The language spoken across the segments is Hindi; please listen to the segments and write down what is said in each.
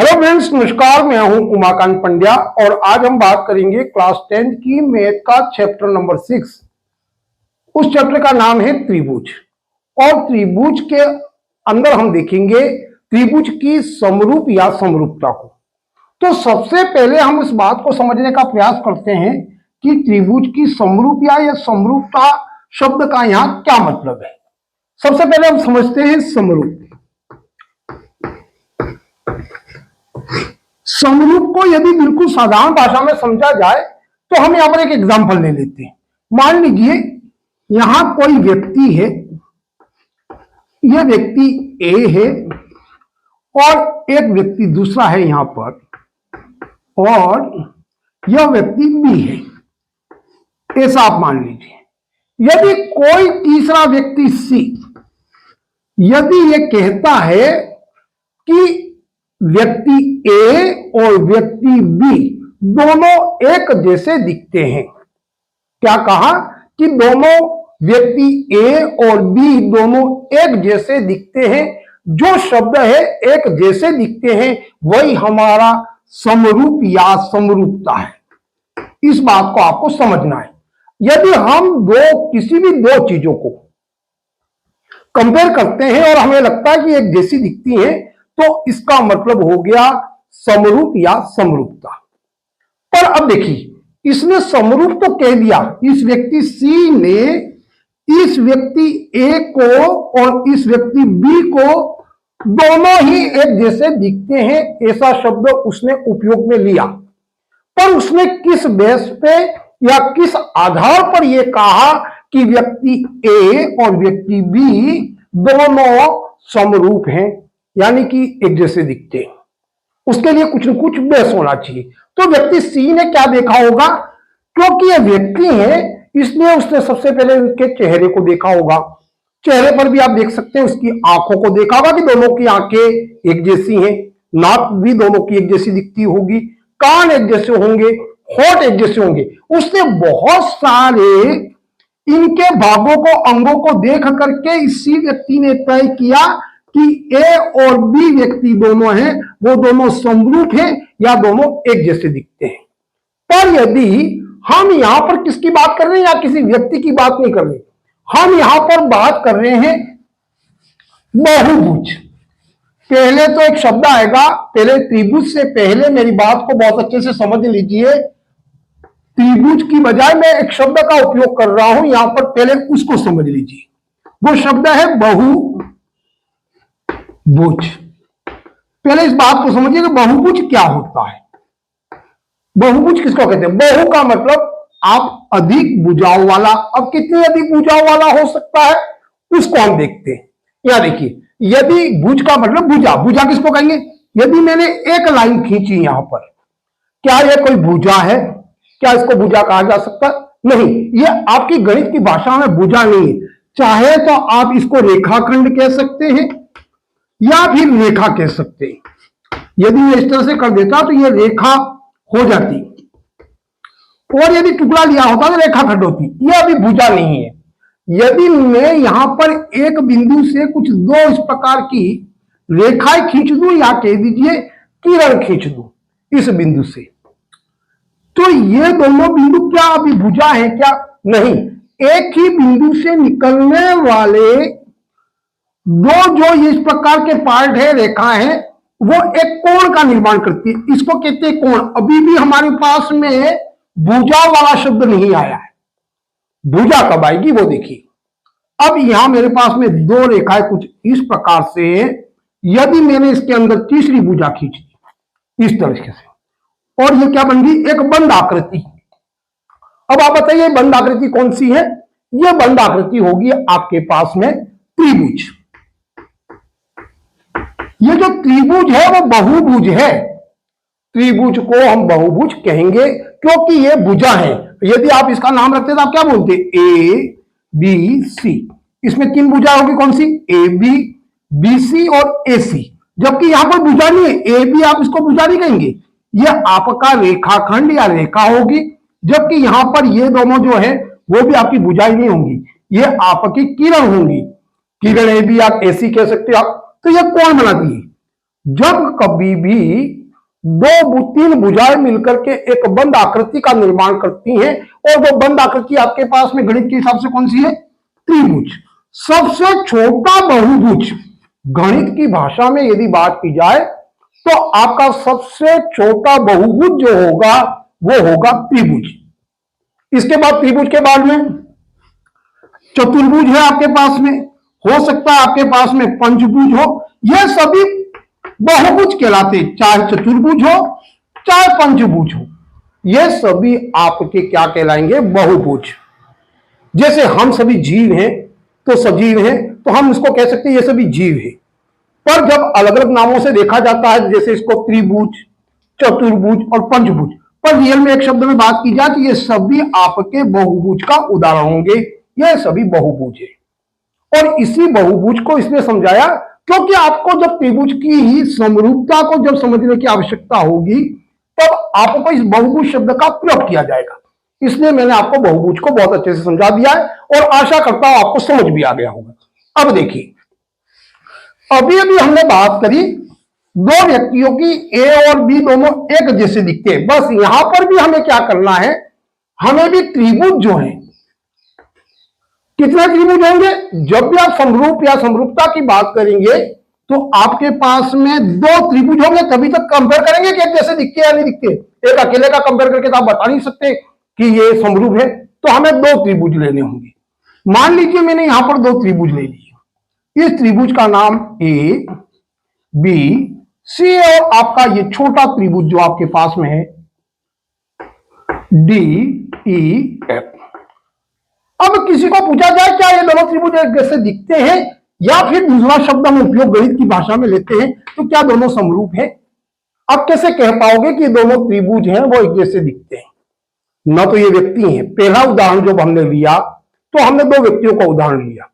हेलो फ्रेंड्स, नमस्कार। मैं हूं उमाकांत पंड्या और आज हम बात करेंगे क्लास 10th की मैथ का चैप्टर नंबर 6। उस चैप्टर का नाम है त्रिभुज। और त्रिभुज के अंदर हम देखेंगे त्रिभुज की समरूप या समरूपता को। तो सबसे पहले हम इस बात को समझने का प्रयास करते हैं कि त्रिभुज की समरूप या समरूपता शब्द का यहाँ क्या मतलब है। सबसे पहले हम समझते हैं समरूप। समरूप को यदि बिल्कुल साधारण भाषा में समझा जाए तो हम यहां पर एक एग्जांपल ले लेते हैं। मान लीजिए यहां कोई व्यक्ति है, यह व्यक्ति ए है और एक व्यक्ति दूसरा है यहां पर, और यह व्यक्ति बी है। ऐसा आप मान लीजिए। यदि कोई तीसरा व्यक्ति सी यदि यह कहता है कि व्यक्ति ए और व्यक्ति बी दोनों एक जैसे दिखते हैं, क्या कहा कि दोनों व्यक्ति ए और बी दोनों एक जैसे दिखते हैं। जो शब्द है एक जैसे दिखते हैं वही हमारा समरूप या समरूपता है। इस बात को आपको समझना है। यदि हम किसी भी दो चीजों को कंपेयर करते हैं और हमें लगता है कि एक जैसी दिखती है तो इसका मतलब हो गया समरूप या समरूपता। पर अब देखिए, इसने समरूप तो कह दिया। इस व्यक्ति सी ने इस व्यक्ति ए को और इस व्यक्ति बी को दोनों ही एक जैसे दिखते हैं ऐसा शब्द उसने उपयोग में लिया। पर उसने किस बेस पे या किस आधार पर यह कहा कि व्यक्ति ए और व्यक्ति बी दोनों समरूप हैं, यानी कि एक जैसे दिखते हैं। उसके लिए कुछ न कुछ बेस होना चाहिए। तो व्यक्ति सी ने क्या देखा होगा, क्योंकि ये व्यक्ति है इसलिए उसने सबसे पहले उसके चेहरे को देखा होगा। चेहरे पर भी आप देख सकते हैं, उसकी आंखों को देखा होगा कि दोनों की आंखें एक जैसी हैं, नाक भी दोनों की एक जैसी दिखती होगी, कान एक जैसे होंगे, होंठ एक जैसे होंगे। उसने बहुत सारे इनके भागों को, अंगों को देख करके इसी व्यक्ति ने तय किया कि ए और बी व्यक्ति दोनों हैं, वो दोनों समरूप हैं या दोनों एक जैसे दिखते हैं। पर यदि हम यहां पर किसकी बात कर रहे हैं या किसी व्यक्ति की बात नहीं कर रहे, हम यहां पर बात कर रहे हैं बहुभुज। पहले तो एक शब्द आएगा, पहले त्रिभुज से पहले मेरी बात को बहुत अच्छे से समझ लीजिए। त्रिभुज की बजाय मैं एक शब्द का उपयोग कर रहा हूं यहां पर, पहले उसको समझ लीजिए। वो शब्द है बहुभुज। पहले इस बात को समझिए कि बहुभुज क्या होता है। बहुभुज किसको कहते हैं? बहु का मतलब आप अधिक भुजाओं वाला। अब कितनी अधिक भुजाओं वाला हो सकता है उसको हम देखते हैं। यहां देखिए, यदि भुज का मतलब भुजा, भुजा किसको कहेंगे? यदि मैंने एक लाइन खींची यहां पर, क्या यह कोई भुजा है? क्या इसको भुजा कहा जा सकता? नहीं, यह आपकी गणित की भाषा में भुजा नहीं है। चाहे तो आप इसको रेखाखंड कह सकते हैं या फिर रेखा कह सकते हैं। यदि मैं इस तरह से कर देता तो यह रेखा हो जाती, और यदि टुकड़ा लिया होता तो रेखाखंड होती। यह अभी भुजा नहीं है। यदि मैं यहां पर एक बिंदु से कुछ दो इस प्रकार की रेखाएं खींच दूं या कह दीजिए किरण खींच दूं इस बिंदु से, तो ये दोनों बिंदु क्या अभी भुजा है? क्या नहीं। एक ही बिंदु से निकलने वाले दो जो इस प्रकार के पार्ट है, रेखा है, वो एक कोण का निर्माण करती है। इसको कहते हैं कोण। अभी भी हमारे पास में भुजा वाला शब्द नहीं आया है। भुजा कब आएगी वो देखिए। अब यहां मेरे पास में दो रेखाएं कुछ इस प्रकार से, यदि मैंने इसके अंदर तीसरी भुजा खींच दी इस तरीके से, और ये क्या बन गई? एक बंद आकृति। अब आप बताइए बंद आकृति कौन सी है? यह बंद आकृति होगी आपके पास में त्रिभुज। ये जो त्रिभुज है वो बहुभुज है। त्रिभुज को हम बहुभुज कहेंगे क्योंकि ये भुजा है। यदि आप इसका नाम रखते तो आप क्या बोलते? A B C. इसमें तीन भुजा होगी, कौन सी? ए बी, बी सी और ए सी। जबकि यहां पर भुजा नहीं है, ए बी आप इसको भुजा नहीं कहेंगे, यह आपका रेखाखंड या रेखा होगी। जबकि यहां पर ये दोनों जो है वो भी आपकी भुजाएं नहीं होंगी, ये आपकी किरण होंगी। किरण ए बी आप ए सी कह सकते हो आप। तो यह कोण बनाती है। जब कभी भी तीन भुजाएं मिलकर के एक बंद आकृति का निर्माण करती हैं, और वो बंद आकृति आपके पास में गणित के हिसाब से कौन सी है? त्रिभुज। सबसे छोटा बहुभुज गणित की भाषा में यदि बात की जाए तो आपका सबसे छोटा बहुभुज जो होगा वो होगा त्रिभुज। इसके बाद त्रिभुज के बाद में चतुर्भुज है आपके पास में, हो सकता है आपके पास में पंचभुज हो, यह सभी बहुभुज कहलाते, चाहे चतुर्भुज हो चाहे पंचभुज हो, ये सभी आपके क्या कहलाएंगे? बहुभुज। जैसे हम सभी जीव हैं तो सजीव हैं, तो हम इसको कह सकते हैं ये सभी जीव है। पर जब अलग अलग नामों से देखा जाता है, जैसे इसको त्रिभुज, चतुर्भुज और पंचभुज, पर रियल में एक शब्द में बात की जाए तो ये सभी आपके बहुभुज का उदाहरण होंगे, ये सभी बहुभुज है। और इसी बहुभुज को इसने समझाया क्योंकि आपको जब त्रिभुज की ही समरूपता को जब समझने की आवश्यकता होगी तब आपको इस बहुभुज शब्द का प्रयोग किया जाएगा। इसलिए मैंने आपको बहुभुज को बहुत अच्छे से समझा दिया है और आशा करता हूं आपको समझ भी आ गया होगा। अब देखिए, अभी अभी हमने बात करी दो व्यक्तियों की, ए और बी दोनों एक जैसे दिखते हैं। बस यहां पर भी हमें क्या करना है, हमें भी त्रिभुज जो है, कितने त्रिभुज होंगे? जब भी आप समरूप या समरूपता की बात करेंगे तो आपके पास में दो त्रिभुज होंगे, तभी तक कंपेयर करेंगे कि एक जैसे दिखते हैं या नहीं दिखते। एक अकेले का कंपेयर करके तो आप बता नहीं सकते कि ये समरूप है, तो हमें दो त्रिभुज लेने होंगे। मान लीजिए मैंने यहां पर दो त्रिभुज ले लिए, इस त्रिभुज का नाम ए बी सी और आपका ये छोटा त्रिभुज जो आपके पास में है डी ई एफ। अब किसी को पूछा जाए क्या ये दोनों त्रिभुज एक जैसे दिखते हैं, या फिर दूसरा शब्द हम उपयोग गणित की भाषा में लेते हैं, तो क्या दोनों समरूप है? आप कैसे कह पाओगे कि दोनों त्रिभुज हैं वो एक जैसे दिखते हैं? न तो ये व्यक्ति हैं। पहला उदाहरण जब हमने लिया तो हमने दो व्यक्तियों का उदाहरण लिया,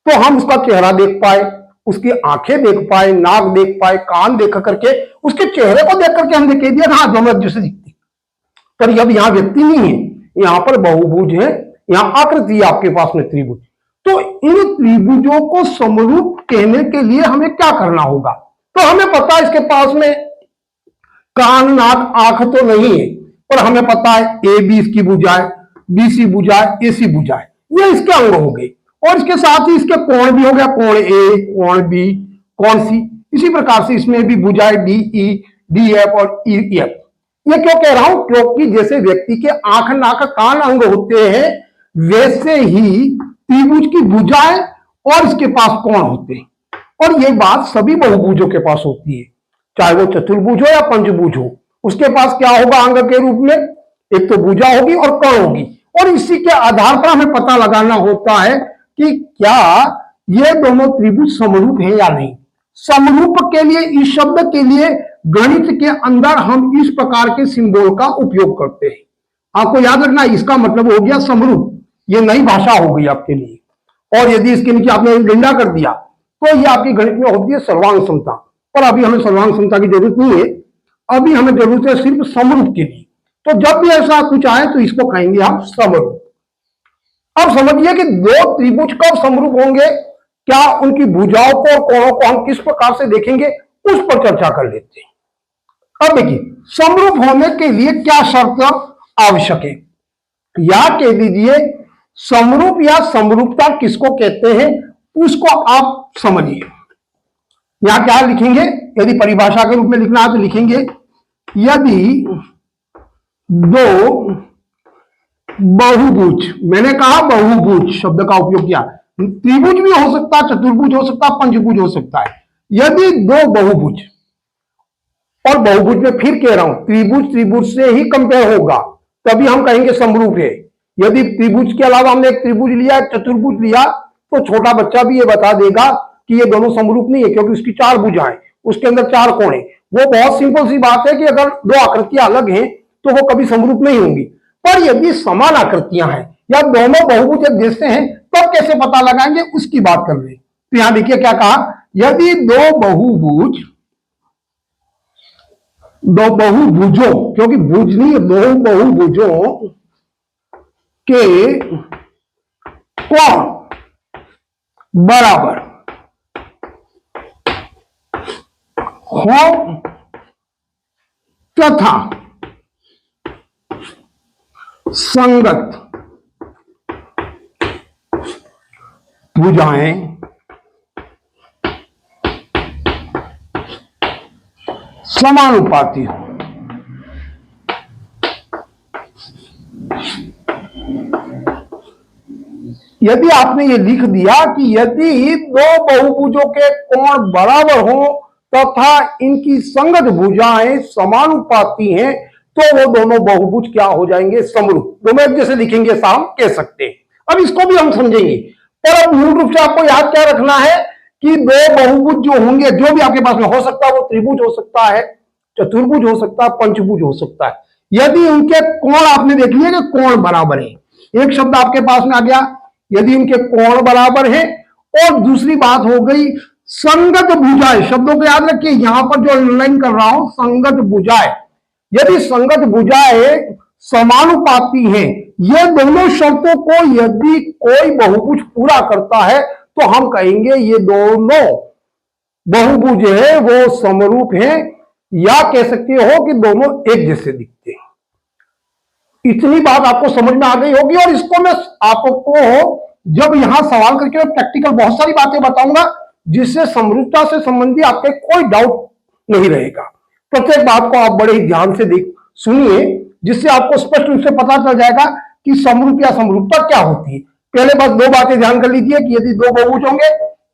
तो हम उसका चेहरा देख पाए, उसकी आंखें देख पाए, नाक देख पाए, कान देख करके उसके चेहरे को देख करके हमने कह दिया हाँ दोनों एक जैसे दिखते। पर अब यहां व्यक्ति नहीं है, यहां पर बहुभुज है, यहां आकृति आपके पास में त्रिभुज। तो इन त्रिभुजों को समरूप कहने के लिए हमें क्या करना होगा? तो हमें पता है इसके पास में कान नाक आंख तो नहीं है, पर हमें पता है ए बी इसकी भुजा है, बी सी भुजा है, ए सी भुजा है, ये इसके अंग हो गए। और इसके साथ ही इसके कोण भी हो गया, कोण ए, कोण बी, कोण सी। इसी प्रकार से इसमें भी भुजाएं डी ई, डी एफ और ई एफ। ये क्यों कह रहा हूं? क्योंकि जैसे व्यक्ति के आंख नाक कान अंग होते हैं, वैसे ही त्रिभुज की भुजाएं और इसके पास कोण होते हैं। और ये बात सभी बहुभुजों के पास होती है, चाहे वो चतुर्भुज हो या पंचभुज हो, उसके पास क्या होगा अंग के रूप में? एक तो भुजा होगी और कण होगी। और इसी के आधार पर हमें पता लगाना होता है कि क्या ये दोनों त्रिभुज समरूप है या नहीं। समरूप के लिए, इस शब्द के लिए गणित के अंदर हम इस प्रकार के सिंबल का उपयोग करते हैं। आपको याद रखना, इसका मतलब हो गया समरूप, ये नई भाषा हो गई आपके लिए। और यदि इसके नीचे आपने डंडा कर दिया तो ये आपकी गणित में होती है सर्वांग समता। पर अभी हमें सर्वांग समता की जरूरत नहीं है, अभी हमें जरूरत है सिर्फ समरूप के लिए। तो जब भी ऐसा कुछ आए तो इसको कहेंगे हम समरूप। अब समझिए कि दो त्रिभुज कब समरूप होंगे, क्या उनकी भुजाओं को और कोणों को हम किस प्रकार से देखेंगे, उस पर चर्चा कर लेते हैं। अब देखिए, समरूप होने के लिए क्या शर्त आवश्यक है, या कह दीजिए समरूप या समरूपता किसको कहते हैं, उसको आप समझिए। यहां क्या लिखेंगे, यदि परिभाषा के रूप में लिखना है तो लिखेंगे यदि दो बहुभुज, मैंने कहा बहुभुज शब्द का उपयोग किया, त्रिभुज भी हो सकता है, चतुर्भुज हो सकता है, पंचभुज हो सकता है। यदि दो बहुभुज, और बहुभुज में फिर कह रहा हूं त्रिभुज त्रिभुज से ही कंपेयर होगा तभी हम कहेंगे समरूप है। यदि त्रिभुज के अलावा हमने एक त्रिभुज लिया, चतुर्भुज लिया, तो छोटा बच्चा भी ये बता देगा कि ये दोनों समरूप नहीं है, क्योंकि उसकी चार भुजाएं, उसके अंदर चार कोण है। वो बहुत सिंपल सी बात है कि अगर दो आकृतियां अलग हैं तो वो कभी समरूप नहीं होंगी। पर यदि समान आकृतियां हैं या दोनों बहुभुज एक जैसे हैं तब कैसे पता लगाएंगे, उसकी बात कर रहे हैं। तो यहां देखिए क्या कहा, यदि दो बहुभुजों, क्योंकि भुज नहीं, दो बहुभुजों के कोण बराबर हो तथा संगत भुजाएं समानुपाती हो। यदि आपने ये लिख दिया कि यदि दो बहुभुजों के कोण बराबर हो तथा इनकी संगत भुजाएं समानुपाती हैं तो वो दोनों बहुभुज क्या हो जाएंगे? समरूप। दोनों एक जैसे लिखेंगे ऐसा हम कह सकते हैं। अब इसको भी हम समझेंगे, पर अब मूल रूप से आपको याद क्या रखना है कि दो बहुभुज जो होंगे, जो भी आपके पास में हो सकता है, वो त्रिभुज हो सकता है, चतुर्भुज हो सकता है, पंचभुज हो सकता है। यदि उनके कोण आपने देख लिया कि कोण बराबर है, एक शब्द आपके पास में आ गया, यदि उनके कोण बराबर है। और दूसरी बात हो गई संगत भुजाएं। शब्दों को याद रखिए, यहां पर जो अंडरलाइन कर रहा हूं, संगत भुजाएं। यदि संगत भुजाएं समानुपाती हैं, ये दोनों शर्तों को यदि कोई बहुभुज पूरा करता है तो हम कहेंगे ये दोनों बहुभुज है वो समरूप हैं, या कह सकते हो कि दोनों एक जैसे दिखते हैं। इतनी बात आपको समझ में आ गई होगी। और इसको मैं आपको जब यहां सवाल करके मैं प्रैक्टिकल बहुत सारी बातें बताऊंगा जिससे समरूपता से संबंधी आपके कोई डाउट नहीं रहेगा। प्रत्येक बात को आप बड़े ही ध्यान से सुनिए, जिससे आपको स्पष्ट रूप से पता चल जाएगा कि समरूप या समरूपता क्या होती है। पहले बस दो बातें ध्यान कर लीजिए कि यदि दो बहुभुज होंगे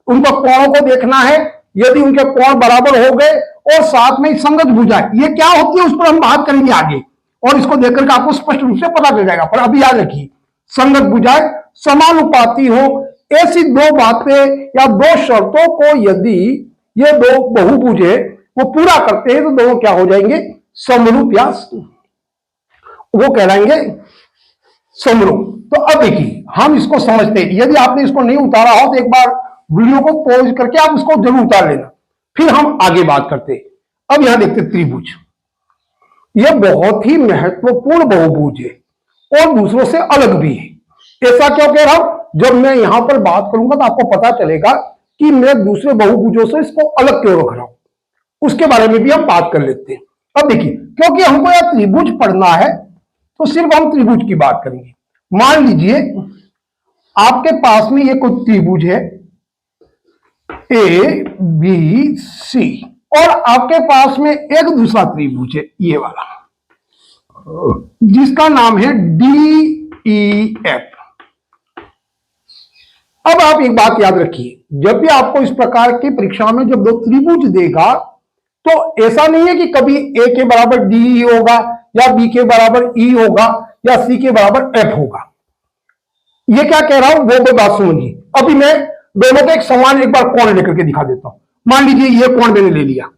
उनको कोणों को देखना है, यदि उनके कोण बराबर हो गए और साथ में संगत भुजाएं, ये क्या होती है उस पर हम बात करेंगे आगे, और इसको देखकर के आपको स्पष्ट रूप से पता चल जाएगा। पर अभी याद रखिए, संगत भुजाएं समानुपाती हो, ऐसी दो बातें या दो शर्तों को यदि ये दो बहुभुज है वो पूरा करते हैं तो दोनों क्या हो जाएंगे? समरूप, या वो कहलाएंगे समरूप। तो अब देखिए हम इसको समझते हैं। यदि आपने इसको नहीं उतारा हो तो एक बार वीडियो को पॉज करके आप इसको जरूर उतार लेना, फिर हम आगे बात करते हैं। अब यहां देखते त्रिभुज। यह बहुत ही महत्वपूर्ण बहुभुज है और दूसरों से अलग भी है। ऐसा क्यों कह रहा हूं? जब मैं यहां पर बात करूंगा तो आपको पता चलेगा कि मैं दूसरे बहुभुजों से इसको अलग क्यों रख रहा हूं, उसके बारे में भी हम बात कर लेते हैं। अब देखिए, क्योंकि हमको यह त्रिभुज पढ़ना है तो सिर्फ हम त्रिभुज की बात करेंगे। मान लीजिए आपके पास में ये कोई त्रिभुज है ए बी सी, और आपके पास में एक दूसरा त्रिभुज है ये वाला, जिसका नाम है डी ई एफ। अब आप एक बात याद रखिए, जब भी आपको इस प्रकार की परीक्षा में जब दो त्रिभुज देगा तो ऐसा नहीं है कि कभी ए के बराबर डी होगा या बी के बराबर ई होगा या सी के बराबर एफ होगा। ये क्या कह रहा हूं वो बात समझिए। अभी मैं दोनों को एक समान एक बार कोण लेकर के दिखा देता हूं। मान लीजिए ये कोण मैंने ले लिया,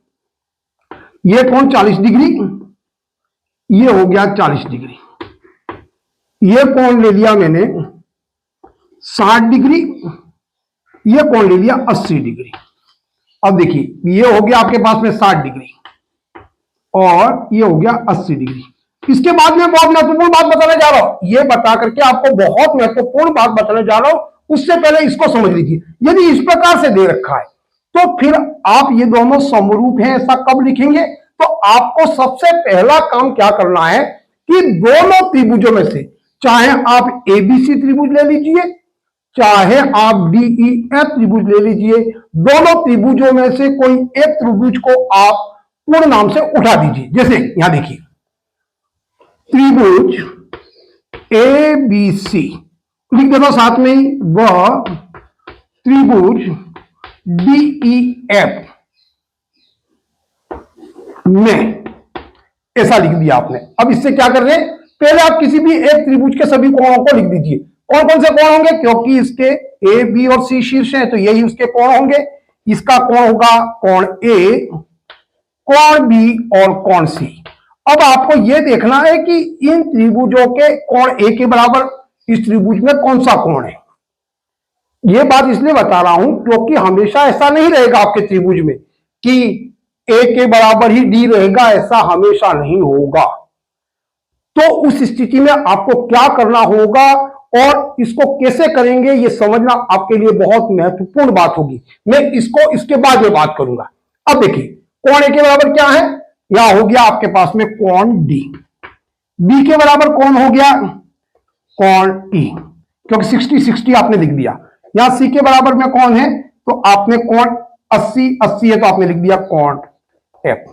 ये कोण 40 डिग्री, ये हो गया 40 डिग्री। ये कोण ले लिया मैंने 60 डिग्री, ये कोण ले लिया 80 डिग्री। अब देखिए ये हो गया आपके पास में 60 डिग्री और ये हो गया 80 डिग्री। इसके बाद में बहुत महत्वपूर्ण बात बताने जा रहा हूं। ये बता करके आपको बहुत महत्वपूर्ण बात बताने जा रहा हूं, उससे पहले इसको समझ लीजिए। यदि इस प्रकार से दे रखा है तो फिर आप ये दोनों समरूप हैं ऐसा कब लिखेंगे? तो आपको सबसे पहला काम क्या करना है कि दोनों त्रिभुजों में से, चाहे आप एबीसी त्रिभुज ले लीजिए, चाहे आप डीईएफ त्रिभुज ले लीजिए, दोनों त्रिभुजों में से कोई एक त्रिभुज को आप पूर्ण नाम से उठा दीजिए। जैसे यहां देखिए त्रिभुज ए बी सी लिख देना साथ में ही, वह त्रिभुज डीईएफ में, ऐसा लिख दिया आपने। अब इससे क्या कर रहे हैं, पहले आप किसी भी एक त्रिभुज के सभी कोणों को लिख दीजिए। कौन कौन से कोण होंगे? क्योंकि इसके ए बी और सी शीर्ष हैं तो यही उसके कोण होंगे। इसका कोण होगा कोण ए, कोण बी और कोण सी। अब आपको यह देखना है कि इन त्रिभुजों के कोण ए के बराबर इस त्रिभुज में कौन सा कोण है। यह बात इसलिए बता रहा हूं क्योंकि हमेशा ऐसा नहीं रहेगा आपके त्रिभुज में कि ए के बराबर ही डी रहेगा, ऐसा हमेशा नहीं होगा। तो उस स्थिति में आपको क्या करना होगा और इसको कैसे करेंगे ये समझना आपके लिए बहुत महत्वपूर्ण बात होगी। मैं इसको इसके बाद में बात करूंगा। अब देखिए कोण ए के बराबर क्या है, यहां हो गया आपके पास में कोण डी। बी के बराबर कौन हो गया, कोण ई, क्योंकि 60-60 आपने लिख दिया। यहां सी के बराबर में कौन है, तो आपने कोण 80-80 है तो आपने लिख दिया कोण एफ।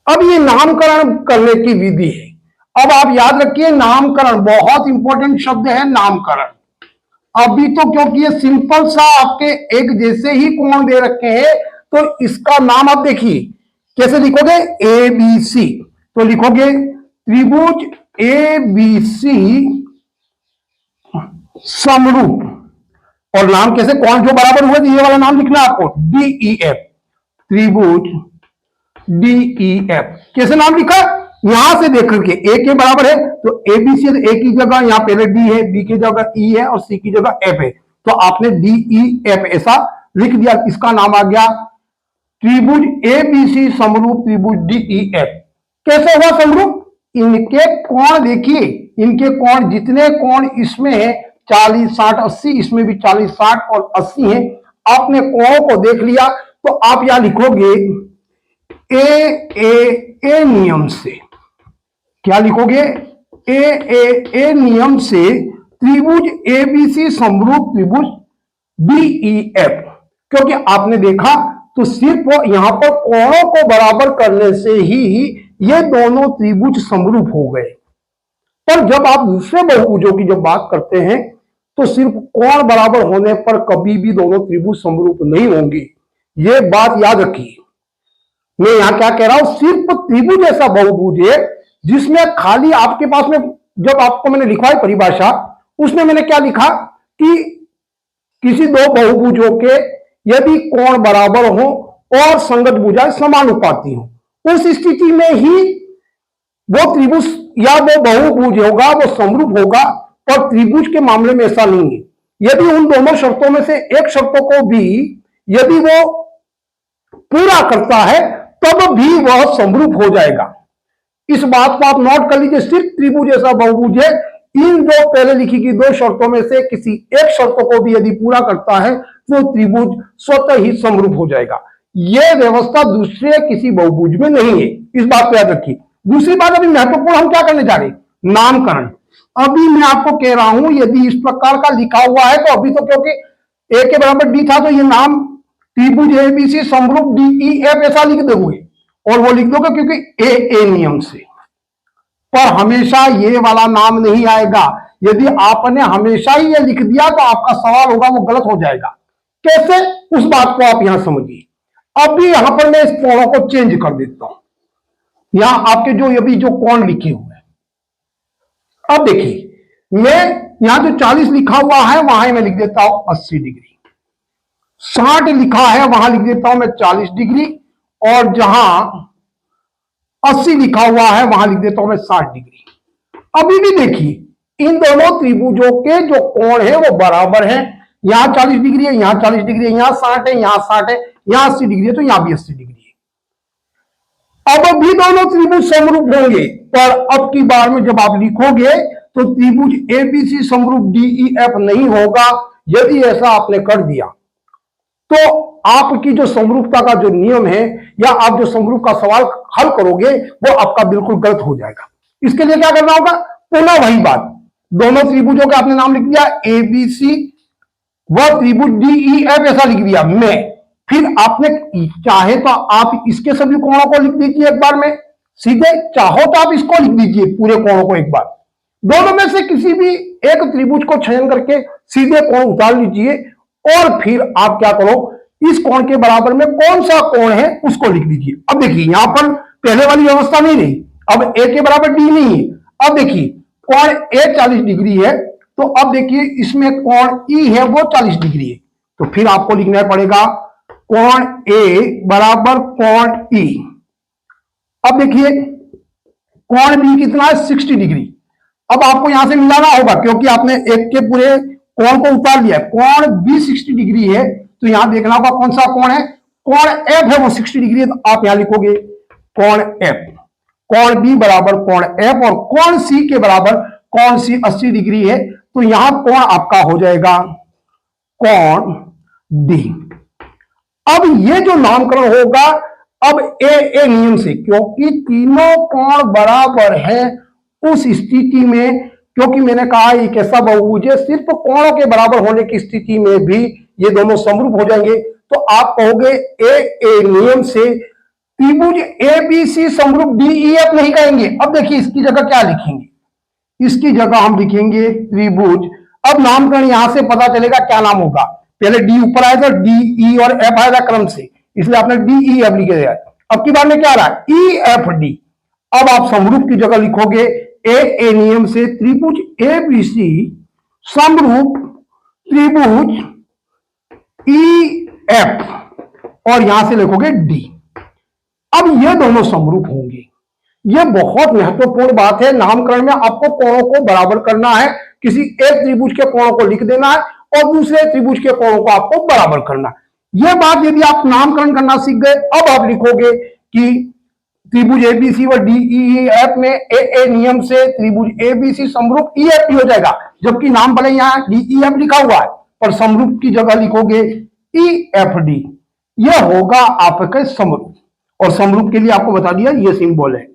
अब ये नामकरण करने की विधि है। अब आप याद रखिए, नामकरण बहुत इंपॉर्टेंट शब्द है, नामकरण। अभी तो क्योंकि ये सिंपल सा आपके एक जैसे ही कोण दे रखे हैं, तो इसका नाम आप देखिए कैसे लिखोगे, ए बी सी। तो लिखोगे त्रिभुज ए बी सी समरूप, और नाम कैसे, कोण जो बराबर हुए ये वाला नाम लिखना है आपको, डीई एफ, त्रिभुज डीई एफ। कैसे नाम लिखा, यहां से देख करके ए के बराबर है तो ए बी सी, ए की जगह यहां पहले डी है, बी की जगह ई है और सी की जगह एफ है, तो आपने डीई एफ ऐसा लिख दिया। इसका नाम आ गया त्रिभुज ए बी सी समरूप त्रिभुज डीई एफ। कैसे हुआ समरूप, इनके कोण देखिए, इनके कोण जितने कोण इसमें है 40, 60, 80, इसमें भी 40, 60 और 80 है। आपने कोणों को देख लिया तो आप यहां लिखोगे ए नियम से, क्या लिखोगे, ए नियम से त्रिभुज एबीसी समरूप त्रिभुज डीई एफ। क्योंकि आपने देखा तो सिर्फ यहां पर कोणों को बराबर करने से ही ये दोनों त्रिभुज समरूप हो गए। पर जब आप दूसरे बहुभुजों की जब बात करते हैं तो सिर्फ कोण बराबर होने पर कभी भी दोनों त्रिभुज समरूप नहीं होंगे, ये बात याद रखिए। मैं यहां क्या कह रहा हूं, सिर्फ त्रिभुज ऐसा बहुभुज है जिसमें खाली आपके पास में, जब आपको मैंने लिखा है परिभाषा, उसमें मैंने क्या लिखा कि किसी दो बहुभुजों के यदि कोण बराबर हो और संगत भुजाएं समानुपाती हो, उस स्थिति में ही वो त्रिभुज या वो बहुभुज होगा, वो समरूप होगा। पर त्रिभुज के मामले में ऐसा नहीं है। यदि उन दोनों शर्तों में से एक शर्तों को भी यदि वो पूरा करता है तब भी वह समरूप हो जाएगा। इस बात को आप नोट कर लीजिए, सिर्फ त्रिभुज ऐसा बहुभुज है, इन दो पहले लिखी गई दो शर्तों में से किसी एक शर्तों को भी यदि पूरा करता है तो त्रिभुज स्वतः ही समरूप हो जाएगा। यह व्यवस्था दूसरे किसी बहुभुज में नहीं है, इस बात को याद रखिए। दूसरी बात, अभी महत्वपूर्ण हम क्या करने जा रहे हैं, नामकरण। अभी मैं आपको कह रहा हूं यदि इस प्रकार का लिखा हुआ है तो अभी तो क्योंकि ए के बराबर डी था तो ये नाम त्रिभुज एबीसी समरूप डीई एफ ऐसा लिख दोगे, और वो लिख दोगे क्योंकि ए नियम से। पर हमेशा ये वाला नाम नहीं आएगा। यदि आपने हमेशा ही ये लिख दिया तो आपका सवाल होगा वो गलत हो जाएगा। कैसे, उस बात को आप यहां समझिए। अभी यहां पर मैं इस कोणों को चेंज कर देता हूं। यहां आपके जो अभी जो कोण लिखे हुए हैं, अब देखिए, मैं यहां जो 40 लिखा हुआ है वहां मैं लिख देता हूं 80 डिग्री, 60 लिखा है वहां लिख देता हूं मैं 40 डिग्री, और जहां 80 लिखा हुआ है वहां लिख देता हूं मैं 60 डिग्री। अभी भी देखिए, इन दोनों त्रिभुजों के जो कोण है वो बराबर है। यहां 40 डिग्री है, यहां 40 डिग्री है, यहां 60 है, यहां 60 है, यहां 80 डिग्री है, तो यहां भी 80 डिग्री है। अब भी दोनों त्रिभुज समरूप होंगे, पर अब की बार में जब आप लिखोगे तो त्रिभुज एबीसी समरूप डीई एफ नहीं होगा। यदि ऐसा आपने कर दिया तो आपकी जो समरूपता का जो नियम है या आप जो समरूप का सवाल हल करोगे वो आपका बिल्कुल गलत हो जाएगा। इसके लिए क्या करना होगा, पुनः वही बात, दोनों त्रिभुजों का आपने नाम लिख दिया एबीसी व त्रिभुज डीई एफ ऐसा लिख दिया मैं। फिर आपने चाहे तो आप इसके सभी कोणों को लिख दीजिए एक बार में सीधे, चाहो तो आप इसको लिख दीजिए पूरे कोणों को एक बार। दोनों में से किसी भी एक त्रिभुज को चयन करके सीधे कोण उतार लीजिए, और फिर आप क्या करो, इस कोण के बराबर में कौन सा कोण है उसको लिख दीजिए। अब देखिए यहां पर पहले वाली व्यवस्था नहीं रही, अब ए के बराबर डी नहीं है। अब देखिए कोण ए 40 डिग्री है, तो अब देखिए इसमें कोण ई है वो 40 डिग्री है, तो फिर आपको लिखना पड़ेगा कोण ए बराबर कोण ई। अब देखिए कोण बी कितना है, 60 डिग्री। अब आपको यहां से मिलाना होगा क्योंकि आपने एक के पूरे कोण को उतार लिया। कोण बी 60 डिग्री है तो यहां देखना होगा कौन सा कोण है, कोण एफ है वो 60 डिग्री है, तो आप यहां लिखोगे कोण एफ। कोण बी बराबर कोण एफ, और कोण सी के बराबर कोण सी 80 डिग्री है, तो यहां कोण आपका हो जाएगा कोण डी। अब ये जो नामकरण होगा अब ए नियम से, क्योंकि तीनों कोण बराबर है, उस स्थिति में, क्योंकि मैंने कहा एक ऐसा बहुभुज है सिर्फ कोणों के बराबर होने की स्थिति में भी ये दोनों समरूप हो जाएंगे, तो आप कहोगे ए नियम से त्रिभुज ए बी सी समरूप डी ई एफ नहीं कहेंगे। अब देखिए इसकी जगह क्या लिखेंगे, इसकी जगह हम लिखेंगे त्रिभुज। अब नामकरण यहां से पता चलेगा क्या नाम होगा, पहले डी ऊपर आएगा, डी ई और एफ आएगा क्रम से, इसलिए आपने डी ई एफ लिखे दिया। अब की बार में क्या रहा, ई एफ डी। अब आप समरूप की जगह लिखोगे ए नियम से त्रिभुज ए बी सी समरूप त्रिभुज ई एफ और यहां से लिखोगे डी। अब ये दोनों समरूप होंगे। यह बहुत महत्वपूर्ण बात है, नामकरण में आपको कोणों को बराबर करना है, किसी एक त्रिभुज के कोणों को लिख देना है और दूसरे त्रिभुज के कोणों को आपको बराबर करना है। यह बात यदि आप नामकरण करना सीख गए, अब आप लिखोगे कि त्रिभुज एबीसी व डीई एफ में ए नियम से त्रिभुज एबीसी समरूप ई एफ हो जाएगा, जबकि नाम भले यहां डीई एफ लिखा हुआ है पर समरूप की जगह लिखोगे ई एफ डी। यह होगा आपके समरूप, और समरूप के लिए आपको बता दिया यह सिंबल है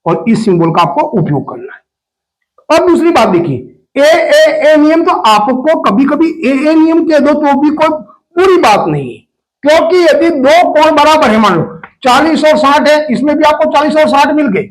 और इस सिंबल का आपको उपयोग करना है। अब दूसरी बात देखिए, ए नियम तो आपको कभी कभी ए नियम कह दो तो भी कोई पूरी बात नहीं है, क्योंकि यदि दो कोण बराबर है, मान लो 40 और 60 है, इसमें भी आपको 40 और 60 मिल गए,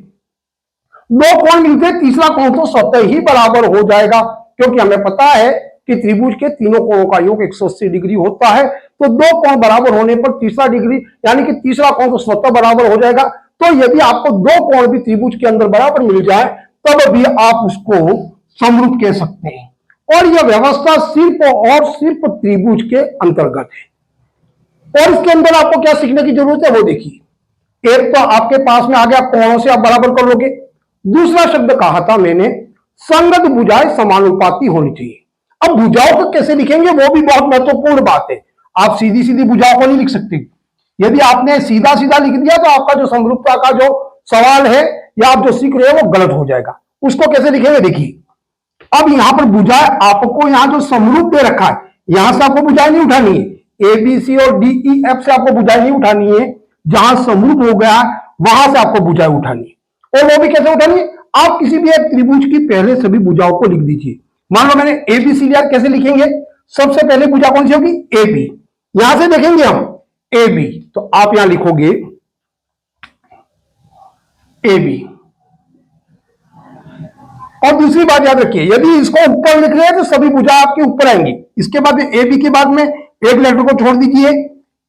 दो कोण मिलते तीसरा कोण तो स्वतः ही बराबर हो जाएगा, क्योंकि हमें पता है कि त्रिभुज के तीनों कोणों का योग 180 डिग्री होता है, तो दो कोण बराबर होने पर तीसरा डिग्री यानी कि तीसरा कोण तो स्वतः बराबर हो जाएगा। तो यदि आपको दो कोण भी त्रिभुज के अंदर बराबर मिल जाए तब भी आप उसको समरूप कह सकते हैं, और यह व्यवस्था सिर्फ और सिर्फ त्रिभुज के अंतर्गत है। और इसके अंदर आपको क्या सीखने की जरूरत है वो देखिए, एक तो आपके पास में आ गया कोणों से आप बराबर कर लोगे, दूसरा शब्द कहा था मैंने संगत भुजाएं समानुपाती होनी चाहिए। अब भुजाओं को कैसे लिखेंगे वो भी बहुत महत्वपूर्ण बात है, आप सीधी सीधी भुजाओं को नहीं लिख सकते। यदि आपने सीधा सीधा लिख दिया तो आपका जो समरूपता का जो सवाल है या आप जो सीख रहे हो वो गलत हो जाएगा। उसको कैसे लिखेंगे देखिए, अब यहां पर भुजाएं आपको यहां जो समरूप दे रखा है यहां से आपको भुजाएं नहीं उठानी है, ए बी सी और डी ई एफ से आपको भुजाएं नहीं उठानी है, जहां समरूप हो गया वहां से आपको भुजाएं उठानी है। और वो भी कैसे उठानी है, आप किसी भी एक त्रिभुज की पहले सभी भुजाओं को लिख दीजिए। मान लो मैंने ए बी सी लिया, कैसे लिखेंगे, सबसे पहले भुजा कौन सी होगी, ए बी, यहां से देखेंगे हम ए बी, तो आप यहां लिखोगे ए बी। और दूसरी बात याद रखिए, यदि इसको ऊपर लिख रहे हैं तो सभी भुजा आपके ऊपर आएंगी। इसके बाद ए बी के बाद में एक लेटर को छोड़ दीजिए,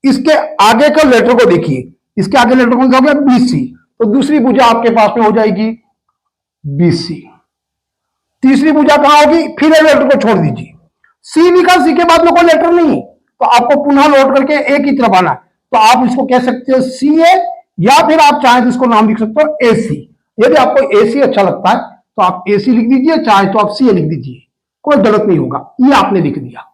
इसके आगे का लेटर को देखिए, इसके आगे लेटर कौन सा हो गया, बी सी, तो दूसरी भुजा आपके पास में हो जाएगी बी सी। तीसरी भुजा कहां होगी, फिर एक लेटर को छोड़ दीजिए, सी लिखा, सी के बाद में कोई लेटर नहीं, तो आपको पुनः लौट करके एक ही तरफ आना है, तो आप इसको कह सकते हो सी ए, या फिर आप चाहे तो इसको नाम लिख सकते हो ए सी। यदि आपको ए सी अच्छा लगता है तो आप ए सी लिख दीजिए, चाहे तो आप सी ए लिख दीजिए, कोई गलत नहीं होगा, ये आपने लिख दिया।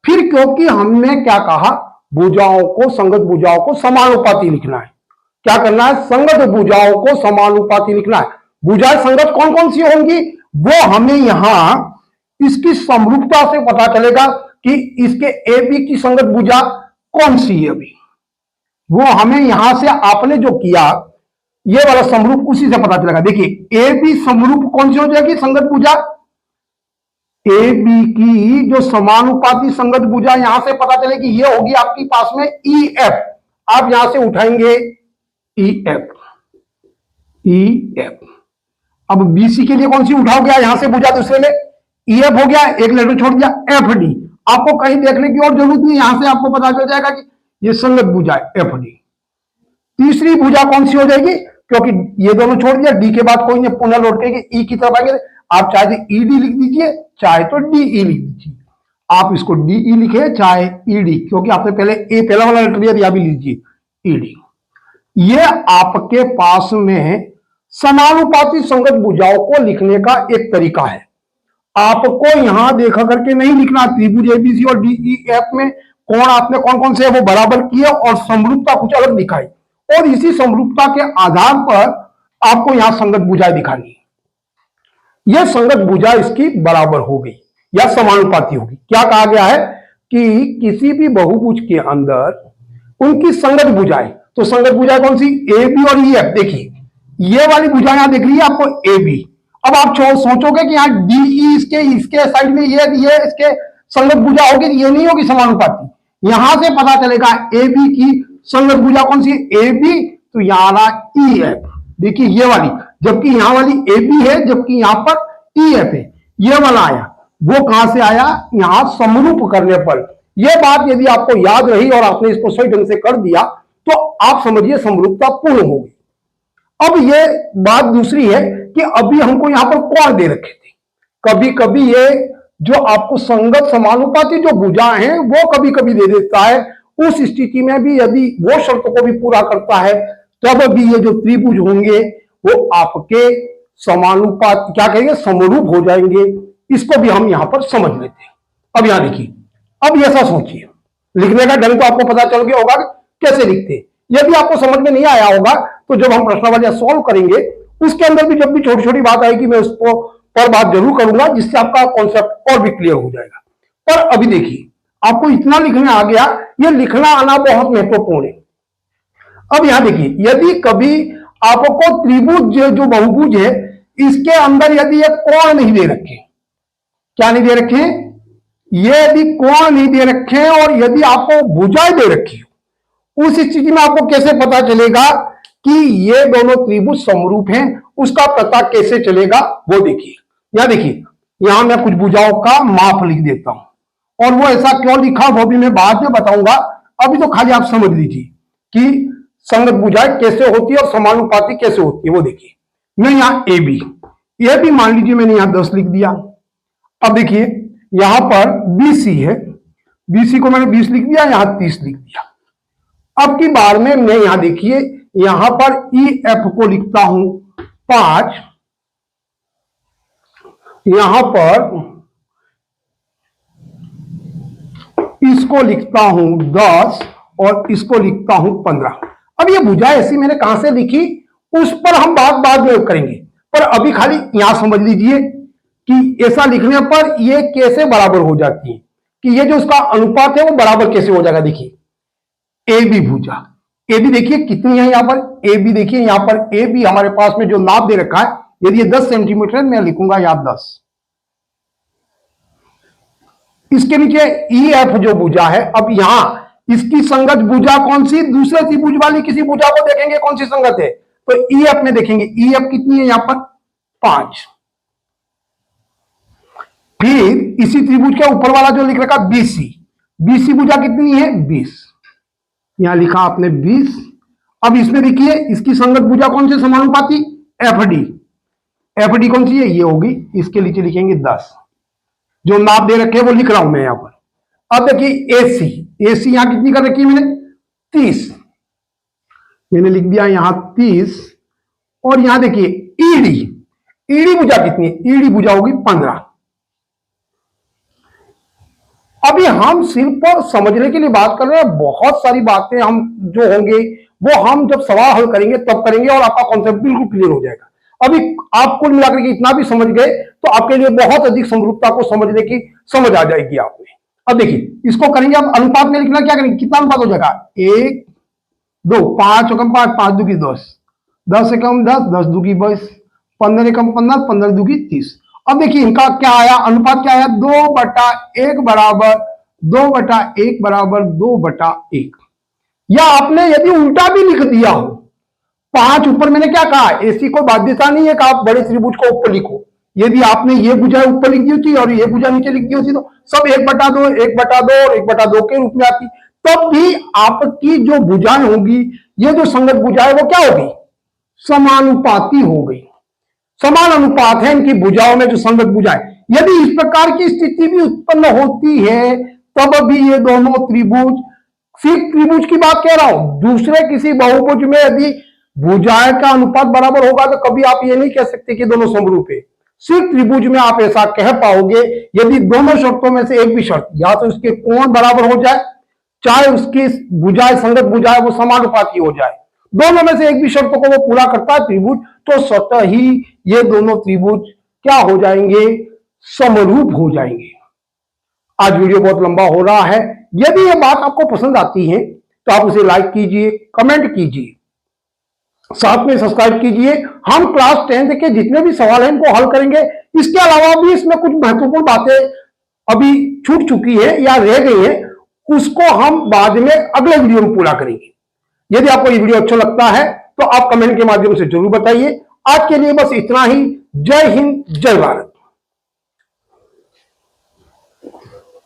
फिर क्योंकि हमने क्या कहा, भुजाओं को, संगत भुजाओं को समानुपाती लिखना है, क्या करना है, संगत भुजाओं को समानुपाती लिखना है। भुजाएं संगत कौन कौन सी होंगी वो हमें यहां इसकी समरूपता से पता चलेगा कि इसके ए बी की संगत भुजा कौन सी है, अभी वो हमें यहां से आपने जो किया ये वाला समरूप उसी से पता चलेगा। देखिए ए बी समरूप कौन सी हो जाएगी, संगत भुजा, ए बी की जो समानुपाती संगत भुजा यहां से पता चलेगी ये होगी आपके पास में ई एफ। आप यहां से उठाएंगे ई एफ, ई एफ। अब बीसी के लिए कौन सी उठाओगे, यहां से भुजा दूसरे में ई एफ हो गया, एक लेटर छोड़ दिया एफ डी। आपको कहीं देखने की और जरूरत नहीं, यहां से आपको पता चल जाएगा कि ये संगत भुजा है एफ डी। तीसरी भुजा कौन सी हो जाएगी, क्योंकि ये दोनों छोड़ दिया, डी के बाद कोई नहीं, पुनः लौट के ई की तरफ आएंगे, आप चाहे तो ई डी लिख दीजिए चाहे तो डी ई लिख दीजिए। आप इसको डी ई लिखे चाहे ई डी, क्योंकि आपने पहले ए पहला वाला लेटर लिया, भी लीजिए ई डी। ये आपके पास में समानुपाती संगत भुजाओं को लिखने का एक तरीका है। आपको यहां देखा करके नहीं लिखना, त्रिभुज एबीसी और डीई एफ में कोण आपने कौन कौन से है वो बराबर किए और समरूपता कुछ अलग दिखाई, और इसी समरूपता के आधार पर आपको यहां संगत भुजाएं दिखानी है। यह संगत भुजा इसकी बराबर हो गई या समानुपाती होगी। क्या कहा गया है कि किसी भी बहुभुज के अंदर उनकी संगत भुजाएं तो संगत भुजा कौन सी, ए बी और ई एफ। देखिए ये वाली भुजा यहां दिख रही है आपको, ए बी। अब आप सोचोगे कि यहाँ डी ई इसके इसके साइड में ये इसके संगत भुजा होगी, ये नहीं होगी समानुपाती। यहां से पता चलेगा ए बी की संगत भुजा कौन सी है, ए बी, तो यहां आ ई एफ। देखिए ये वाली, जबकि यहां वाली ए बी है, जबकि यहां पर ई एफ है। ये वाला आया, वो कहां से आया, यहां समरूप करने पर। यह बात यदि आपको याद रही और आपने इसको सही ढंग से कर दिया तो आप समझिए समरूपता पूर्ण होगी। अब ये बात दूसरी है कि अभी हमको यहां पर कोण दे रखे थे। कभी कभी ये जो आपको संगत समानुपाती जो भुजा है वो कभी कभी दे देता है। उस स्थिति में भी यदि वो शर्तों को भी पूरा करता है तब भी ये जो त्रिभुज होंगे वो आपके समानुपात क्या कहेंगे, समरूप हो जाएंगे। इसको भी हम यहां पर समझ लेते हैं। अब यहां देखिए, अब ऐसा सोचिए, लिखने का ढंग तो आपको पता चल गया होगा कैसे लिखते हैं। यदि आपको समझ में नहीं आया होगा तो जब हम प्रश्नावली सॉल्व करेंगे उसके अंदर भी जब भी छोटी छोटी बात आएगी मैं उसको पर बात जरूर करूंगा, जिससे आपका कॉन्सेप्ट और भी क्लियर हो जाएगा। पर अभी देखिए आपको इतना लिखने आ गया, ये लिखना आना बहुत महत्वपूर्ण है। अब यहां देखिए, यदि कभी आपको त्रिभुज जो बहुभुज है इसके अंदर यदि ये कोण नहीं दे रखे, क्या नहीं दे रखे, ये यदि कोण नहीं दे रखे और यदि आपको भुजाएं दे रखी हो, उस स्थिति में आपको कैसे पता चलेगा कि ये दोनों त्रिभुज समरूप हैं, उसका पता कैसे चलेगा वो देखिए। यहां देखिए, यहां मैं कुछ भुजाओं का माप लिख देता हूं और वो ऐसा क्यों लिखा वो भी मैं बाद में बताऊंगा। अभी तो खाली आप समझ लीजिए कि संगत भुजाएं कैसे होती है और समानुपाती कैसे होती है वो देखिए। मैं यहां ए बी मान लीजिए मैंने यहां 10 लिख दिया। अब देखिए यहां पर बीसी है, बीसी को मैंने 20 लिख दिया, यहां 30 लिख दिया। अब की बार में मैं यहां देखिए यहां पर ई एफ को लिखता हूं 5, यहां पर इसको लिखता हूं 10 और इसको लिखता हूं 15। अब ये भुजा ऐसी मैंने कहां से लिखी उस पर हम बाद में करेंगे, पर अभी खाली यहां समझ लीजिए कि ऐसा लिखने पर ये कैसे बराबर हो जाती है, कि ये जो उसका अनुपात है वो बराबर कैसे हो जाएगा। देखिए ए बी भुजा, ए बी देखिए कितनी है यहां पर, ए बी देखिए यहां पर ए बी हमारे पास में जो नाप दे रखा है, यदि ये 10 सेंटीमीटर है मैं लिखूंगा यहां 10। इसके नीचे ई एफ जो भुजा है, अब यहां इसकी संगत भुजा कौन सी, दूसरे त्रिभुज वाली किसी भुजा को देखेंगे कौन सी संगत है, तो ई एफ में देखेंगे, ई एफ कितनी है यहां पर 5। फिर इसी त्रिभुज के ऊपर वाला जो लिख रखा बीसी, बीसी भुजा कितनी है 20, यहां लिखा आपने 20। अब इसमें देखिए इसकी संगत भुजा कौन सी समानुपाती, एफ डी, एफ डी कौन सी है ये होगी, इसके नीचे लिखेंगे 10। जो नाप दे रखे वो लिख रहा हूं मैं यहां पर। अब देखिए एसी, एसी यहां कितनी कर रखी है मैंने 30, मैंने लिख दिया यहां 30। और यहां देखिए ईडी, ईडी भुजा कितनी है, ईडी भुजा होगी 15। अभी हम सिर्फ समझने के लिए बात कर रहे हैं, बहुत सारी बातें हम जो होंगे वो हम जब सवाल हल करेंगे तब करेंगे और आपका कॉन्सेप्ट बिल्कुल क्लियर हो जाएगा। अभी आप कुल मिलाकर के इतना भी समझ गए तो आपके लिए बहुत अधिक समरूपता को समझने की समझ आ जाएगी आप में। अब देखिए इसको करेंगे, अब अनुपात में लिखना क्या करेंगे, कितना अनुपात हो जाएगा 1 2, 5 एकम 5, 5 दूकी 10, 10 एकम 10, 10 दूकी 22, 15 एकम 15, 15 दूकी 30। अब देखिए इनका क्या आया, अनुपात क्या आया 2/1 बराबर 2/1 बराबर 2/1। या आपने यदि उल्टा भी लिख दिया हो, 5 ऊपर मैंने क्या कहा, ऐसी कोई बाध्यता नहीं है कि आप बड़े त्रिभुज को ऊपर लिखो। यदि आपने ये भुजा ऊपर लिख दी होती और ये भुजा नीचे लिख दी होती तो सब 1/2 1/2 और 1/2 के रूप में आती, तब भी आपकी जो भुजाएं होगी, ये जो संगत भुजा है वो क्या होगी, समानुपाती हो गई। समान अनुपात है इनकी भुजाओं में जो संगत भुजाएं। यदि इस प्रकार की स्थिति भी उत्पन्न होती है तब भी ये दोनों त्रिभुज, सिर्फ त्रिभुज की बात कह रहा हूं, दूसरे किसी बहुभुज में यदि भुजाएं का अनुपात बराबर होगा तो कभी आप ये नहीं कह सकते कि दोनों समरूप है। सिर्फ त्रिभुज में आप ऐसा कह पाओगे यदि दोनों शर्तों में से एक भी शर्त, या तो उसके कोण बराबर हो जाए, चाहे उसकी भुजाएं संगत भुजाएं वो समानुपाती हो जाए, दोनों में से एक भी शर्तों को वो पूरा करता है त्रिभुज, तो स्वतः ही ये दोनों त्रिभुज क्या हो जाएंगे, समरूप हो जाएंगे। आज वीडियो बहुत लंबा हो रहा है, यदि ये बात आपको पसंद आती है तो आप उसे लाइक कीजिए, कमेंट कीजिए, साथ में सब्सक्राइब कीजिए। हम क्लास 10th के जितने भी सवाल हैं इनको हल करेंगे। इसके अलावा भी इसमें कुछ महत्वपूर्ण बातें अभी छूट चुकी है या रह गई है, उसको हम बाद में अगले वीडियो में पूरा करेंगे। यदि आपको ये वीडियो अच्छा लगता है तो आप कमेंट के माध्यम से जरूर बताइए। आज के लिए बस इतना ही। जय हिंद, जय भारत।